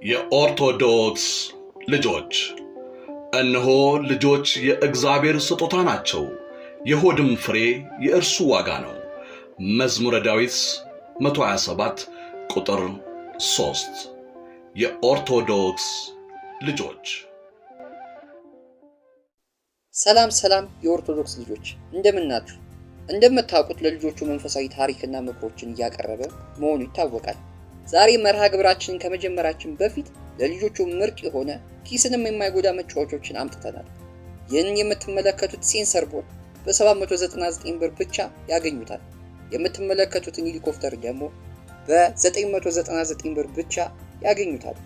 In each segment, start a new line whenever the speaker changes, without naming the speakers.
የኦርቶዶክስ ልጆች እነሆ ልጆች የእግዚአብሔር ስጦታ ናቸው፣ የሆድም ፍሬ የእርሱ ዋጋ ነው። መዝሙረ ዳዊት 127 ቁጥር 3። የኦርቶዶክስ ልጆች።
ሰላም የኦርቶዶክስ ልጆች እንደምን ናችሁ? እንደምታውቁት ለልጆቹ መንፈሳዊ ታሪክና ምክሮችን እያቀረበ መሆኑ ይታወቃል። ዛሬ መርሃ ግብራችንን ከመጀመራችን በፊት ለልጆቹ ምርጥ የሆነ ኪስንም የማይጎዳ መጫወቾችን አምጥተናል። ይህን የምትመለከቱት ሴንሰር ቦርድ በ799 ብር ብቻ ያገኙታል። የምትመለከቱትን ሄሊኮፕተር ደግሞ በ999 ብር ብቻ ያገኙታል።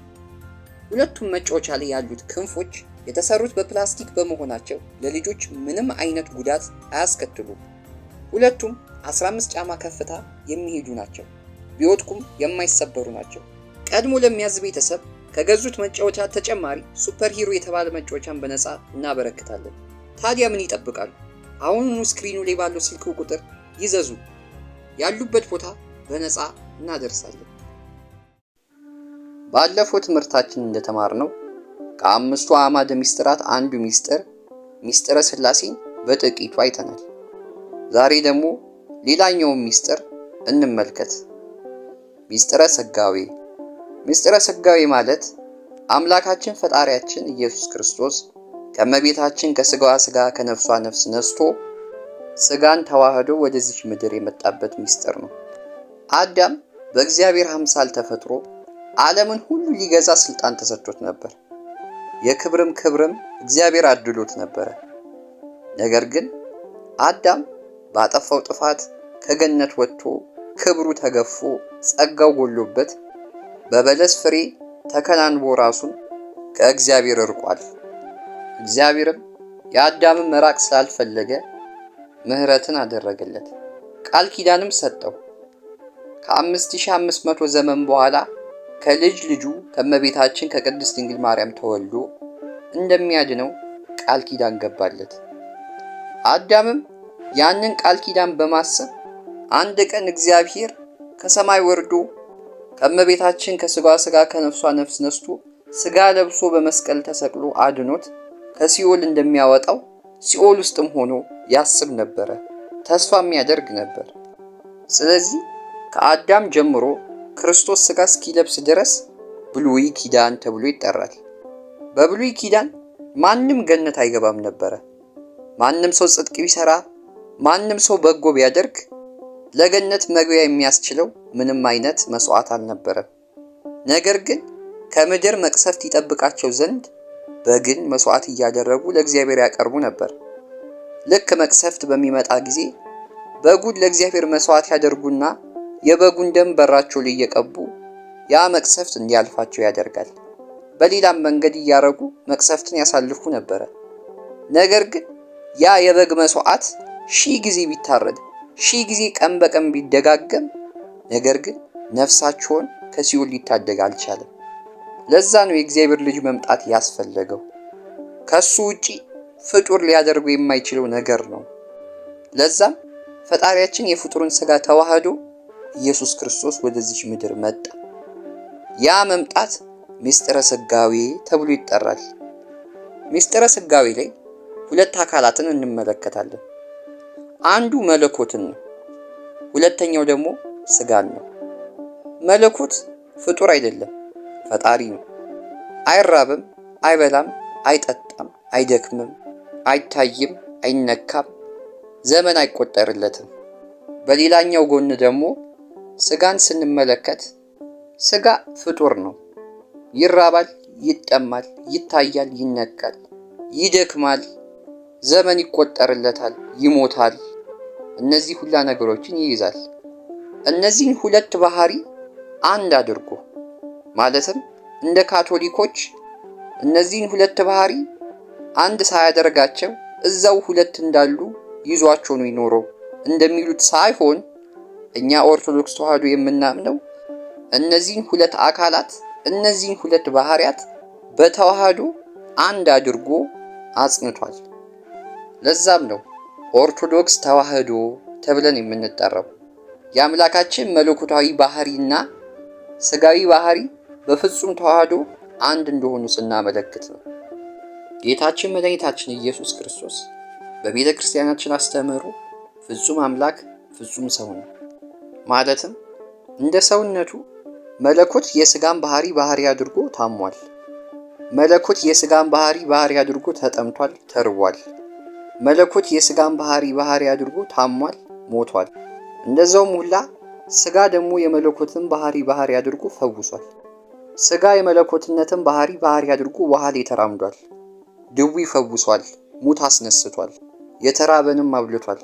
ሁለቱም መጫወቻ ላይ ያሉት ክንፎች የተሰሩት በፕላስቲክ በመሆናቸው ለልጆች ምንም አይነት ጉዳት አያስከትሉም። ሁለቱም 15 ጫማ ከፍታ የሚሄዱ ናቸው። ቢወድቁም የማይሰበሩ ናቸው። ቀድሞ ለሚያዝ ቤተሰብ ከገዙት መጫወቻ ተጨማሪ ሱፐር ሂሮ የተባለ መጫወቻን በነፃ እናበረክታለን። ታዲያ ምን ይጠብቃሉ? አሁኑኑ ስክሪኑ ላይ ባለው ስልክ ቁጥር ይዘዙ። ያሉበት ቦታ በነፃ እናደርሳለን። ባለፈው ትምህርታችን እንደተማርነው ከአምስቱ አዕማደ ምስጢራት አንዱ ምስጢረ ሥላሴን በጥቂቱ አይተናል። ዛሬ ደግሞ ሌላኛውን ምስጢር እንመልከት። ምስጢረ ሥጋዌ። ምስጢረ ሥጋዌ ማለት አምላካችን ፈጣሪያችን ኢየሱስ ክርስቶስ ከእመቤታችን ከሥጋዋ ሥጋ ከነፍሷ ነፍስ ነስቶ ሥጋን ተዋህዶ ወደዚች ምድር የመጣበት ምስጢር ነው። አዳም በእግዚአብሔር አምሳል ተፈጥሮ ዓለምን ሁሉ ሊገዛ ስልጣን ተሰጥቶት ነበር። የክብርም እግዚአብሔር አድሎት ነበረ። ነገር ግን አዳም ባጠፋው ጥፋት ከገነት ወጥቶ ክብሩ ተገፎ ጸጋው ጎሎበት በበለስ ፍሬ ተከናንቦ ራሱን ከእግዚአብሔር ርቋል። እግዚአብሔርም የአዳምን መራቅ ስላልፈለገ ምሕረትን አደረገለት፣ ቃል ኪዳንም ሰጠው። ከ5500 ዘመን በኋላ ከልጅ ልጁ ከእመቤታችን ከቅድስት ድንግል ማርያም ተወልዶ እንደሚያድነው ቃል ኪዳን ገባለት። አዳምም ያንን ቃል ኪዳን በማሰብ አንድ ቀን እግዚአብሔር ከሰማይ ወርዶ ከእመቤታችን ከሥጋዋ ሥጋ ከነፍሷ ነፍስ ነስቶ ሥጋ ለብሶ በመስቀል ተሰቅሎ አድኖት ከሲኦል እንደሚያወጣው ሲኦል ውስጥም ሆኖ ያስብ ነበረ፣ ተስፋም ያደርግ ነበር። ስለዚህ ከአዳም ጀምሮ ክርስቶስ ሥጋ እስኪለብስ ድረስ ብሉይ ኪዳን ተብሎ ይጠራል። በብሉይ ኪዳን ማንም ገነት አይገባም ነበረ። ማንም ሰው ጽድቅ ቢሰራ፣ ማንም ሰው በጎ ቢያደርግ ለገነት መግቢያ የሚያስችለው ምንም አይነት መስዋዕት አልነበረም። ነገር ግን ከምድር መቅሰፍት ይጠብቃቸው ዘንድ በግን መስዋዕት እያደረጉ ለእግዚአብሔር ያቀርቡ ነበር። ልክ መቅሰፍት በሚመጣ ጊዜ በጉን ለእግዚአብሔር መስዋዕት ያደርጉና የበጉን ደም በራቸው ላይ እየቀቡ ያ መቅሰፍት እንዲያልፋቸው ያደርጋል። በሌላም መንገድ እያረጉ መቅሰፍትን ያሳልፉ ነበረ። ነገር ግን ያ የበግ መስዋዕት 1000 ጊዜ ቢታረድ 1000 ጊዜ ቀን በቀን ቢደጋገም ነገር ግን ነፍሳቸውን ከሲኦል ሊታደግ አልቻለም። ለዛ ነው የእግዚአብሔር ልጅ መምጣት ያስፈለገው። ከሱ ውጪ ፍጡር ሊያደርገው የማይችለው ነገር ነው። ለዛም ፈጣሪያችን የፍጡርን ሥጋ ተዋህዶ ኢየሱስ ክርስቶስ ወደዚች ምድር መጣ። ያ መምጣት ምስጢረ ሥጋዌ ተብሎ ይጠራል። ምስጢረ ሥጋዌ ላይ ሁለት አካላትን እንመለከታለን። አንዱ መለኮትን ነው፣ ሁለተኛው ደግሞ ሥጋን ነው። መለኮት ፍጡር አይደለም፣ ፈጣሪ ነው። አይራብም፣ አይበላም፣ አይጠጣም፣ አይደክምም፣ አይታይም፣ አይነካም፣ ዘመን አይቆጠርለትም። በሌላኛው ጎን ደግሞ ሥጋን ስንመለከት ሥጋ ፍጡር ነው። ይራባል፣ ይጠማል፣ ይታያል፣ ይነካል፣ ይደክማል፣ ዘመን ይቆጠርለታል፣ ይሞታል። እነዚህ ሁላ ነገሮችን ይይዛል። እነዚህን ሁለት ባህሪ አንድ አድርጎ ማለትም እንደ ካቶሊኮች እነዚህን ሁለት ባህሪ አንድ ሳያደርጋቸው እዛው ሁለት እንዳሉ ይዟቸው ነው ይኖረው እንደሚሉት ሳይሆን እኛ ኦርቶዶክስ ተዋህዶ የምናምነው እነዚህን ሁለት አካላት እነዚህን ሁለት ባህሪያት በተዋህዶ አንድ አድርጎ አጽንቷል። ለዛም ነው ኦርቶዶክስ ተዋህዶ ተብለን የምንጠራው። የአምላካችን መለኮታዊ ባህሪና ሥጋዊ ባህሪ በፍጹም ተዋህዶ አንድ እንደሆኑ ስናመለክት ነው። ጌታችን መድኃኒታችን ኢየሱስ ክርስቶስ በቤተ ክርስቲያናችን አስተምህሮ ፍጹም አምላክ ፍጹም ሰው ነው። ማለትም እንደ ሰውነቱ መለኮት የሥጋን ባህሪ አድርጎ ታሟል። መለኮት የሥጋን ባህሪ አድርጎ ተጠምቷል፣ ተርቧል። መለኮት የሥጋን ባህሪ አድርጎ ታሟል፣ ሞቷል። እንደዛውም ሁላ ሥጋ ደግሞ የመለኮትን ባህሪ አድርጎ ፈውሷል። ሥጋ የመለኮትነትን ባህሪ አድርጎ ውሃ ላይ ተራምዷል። ድውይ ፈውሷል፣ ሙት አስነስቷል፣ የተራበንም አብልቷል።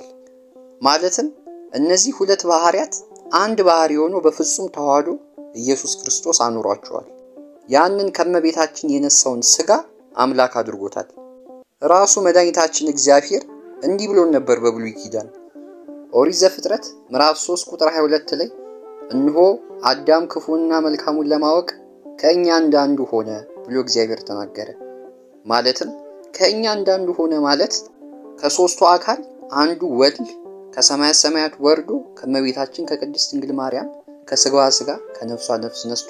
ማለትም እነዚህ ሁለት ባህሪያት አንድ ባህሪ ሆኖ በፍጹም ተዋህዶ ኢየሱስ ክርስቶስ አኑሯቸዋል። ያንን ከመቤታችን የነሳውን ሥጋ አምላክ አድርጎታል። ራሱ መድኃኒታችን እግዚአብሔር እንዲህ ብሎን ነበር በብሉይ ኪዳን ኦሪት ዘፍጥረት ምዕራፍ 3 ቁጥር 22 ላይ እነሆ አዳም ክፉንና መልካሙን ለማወቅ ከእኛ እንዳንዱ ሆነ ብሎ እግዚአብሔር ተናገረ። ማለትም ከእኛ እንዳንዱ ሆነ ማለት ከሦስቱ አካል አንዱ ወልድ ከሰማያት ሰማያት ወርዶ ከመቤታችን ከቅድስት ድንግል ማርያም ከሥጋዋ ሥጋ ከነፍሷ ነፍስ ነስቶ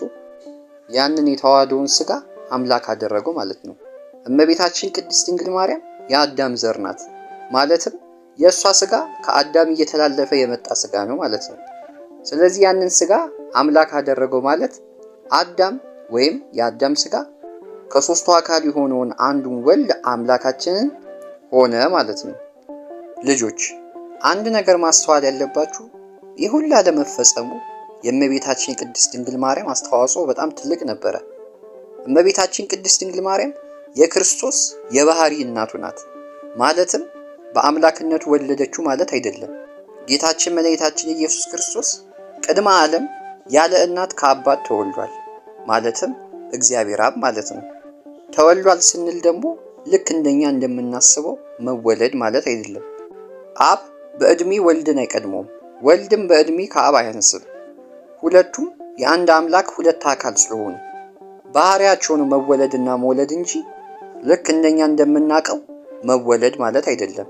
ያንን የተዋህደውን ሥጋ አምላክ አደረገው ማለት ነው። እመቤታችን ቅድስት ድንግል ማርያም የአዳም ዘር ናት። ማለትም የእሷ ሥጋ ከአዳም እየተላለፈ የመጣ ሥጋ ነው ማለት ነው። ስለዚህ ያንን ሥጋ አምላክ አደረገው ማለት አዳም ወይም የአዳም ሥጋ ከሦስቱ አካል የሆነውን አንዱን ወልድ አምላካችንን ሆነ ማለት ነው። ልጆች አንድ ነገር ማስተዋል ያለባችሁ ይህ ሁሉ ለመፈጸሙ የእመቤታችን የቅድስት ድንግል ማርያም አስተዋጽኦ በጣም ትልቅ ነበረ። እመቤታችን ቅድስት ድንግል ማርያም የክርስቶስ የባህሪ እናቱ ናት። ማለትም በአምላክነቱ ወለደችው ማለት አይደለም። ጌታችን መድኃኒታችን ኢየሱስ ክርስቶስ ቅድመ ዓለም ያለ እናት ከአባት ተወልዷል። ማለትም እግዚአብሔር አብ ማለት ነው። ተወልዷል ስንል ደግሞ ልክ እንደኛ እንደምናስበው መወለድ ማለት አይደለም። አብ በዕድሜ ወልድን አይቀድመውም፣ ወልድም በዕድሜ ከአብ አያንስም። ሁለቱም የአንድ አምላክ ሁለት አካል ስለሆኑ ባህሪያቸው ነው መወለድና መውለድ እንጂ ልክ እንደኛ እንደምናውቀው መወለድ ማለት አይደለም።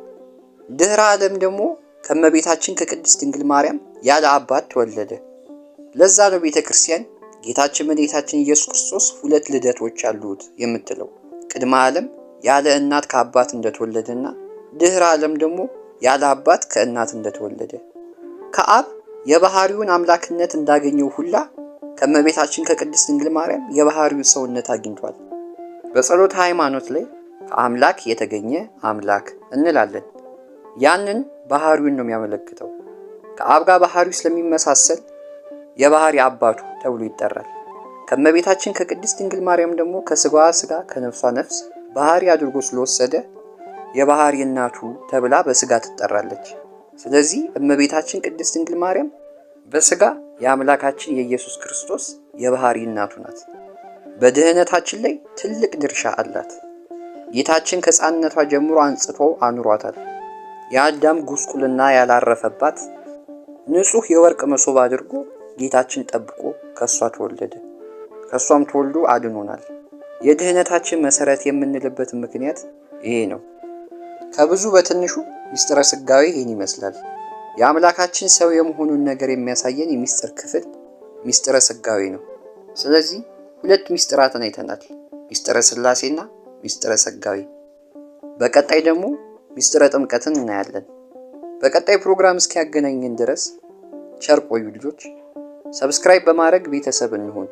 ድህረ ዓለም ደግሞ ከእመቤታችን ከቅድስት ድንግል ማርያም ያለ አባት ተወለደ። ለዛ ነው ቤተ ክርስቲያን ጌታችን መድኃኒታችን ኢየሱስ ክርስቶስ ሁለት ልደቶች አሉት የምትለው። ቅድመ ዓለም ያለ እናት ከአባት እንደተወለደና ድህረ ዓለም ደግሞ ያለ አባት ከእናት እንደተወለደ። ከአብ የባህሪውን አምላክነት እንዳገኘው ሁላ ከእመቤታችን ከቅድስት ድንግል ማርያም የባህሪውን ሰውነት አግኝቷል። በጸሎተ ሃይማኖት ላይ ከአምላክ የተገኘ አምላክ እንላለን። ያንን ባህሪውን ነው የሚያመለክተው። ከአብ ጋር ባህሪው ስለሚመሳሰል የባህሪ አባቱ ተብሎ ይጠራል። ከእመቤታችን ከቅድስት ድንግል ማርያም ደግሞ ከሥጋዋ ሥጋ ከነፍሷ ነፍስ ባህሪ አድርጎ ስለወሰደ የባህሪ እናቱ ተብላ በሥጋ ትጠራለች። ስለዚህ እመቤታችን ቅድስት ድንግል ማርያም በሥጋ የአምላካችን የኢየሱስ ክርስቶስ የባህሪ እናቱ ናት። በድህነታችን ላይ ትልቅ ድርሻ አላት። ጌታችን ከሕፃንነቷ ጀምሮ አንጽቶ አኑሯታል። የአዳም ጉስቁልና ያላረፈባት ንጹሕ የወርቅ መሶብ አድርጎ ጌታችን ጠብቆ ከእሷ ተወለደ። ከእሷም ተወልዶ አድኖናል። የድህነታችን መሠረት የምንልበት ምክንያት ይሄ ነው። ከብዙ በትንሹ ምስጢረ ሥጋዌ ይህን ይመስላል። የአምላካችን ሰው የመሆኑን ነገር የሚያሳየን የምስጢር ክፍል ምስጢረ ሥጋዌ ነው። ስለዚህ ሁለት ምስጢራትን አይተናል፣ ምስጢረ ሥላሴና ምስጢረ ሥጋዌ። በቀጣይ ደግሞ ምስጢረ ጥምቀትን እናያለን። በቀጣይ ፕሮግራም እስኪያገናኘን ድረስ ቸር ቆዩ ልጆች። ሰብስክራይብ በማድረግ ቤተሰብ እንሁን።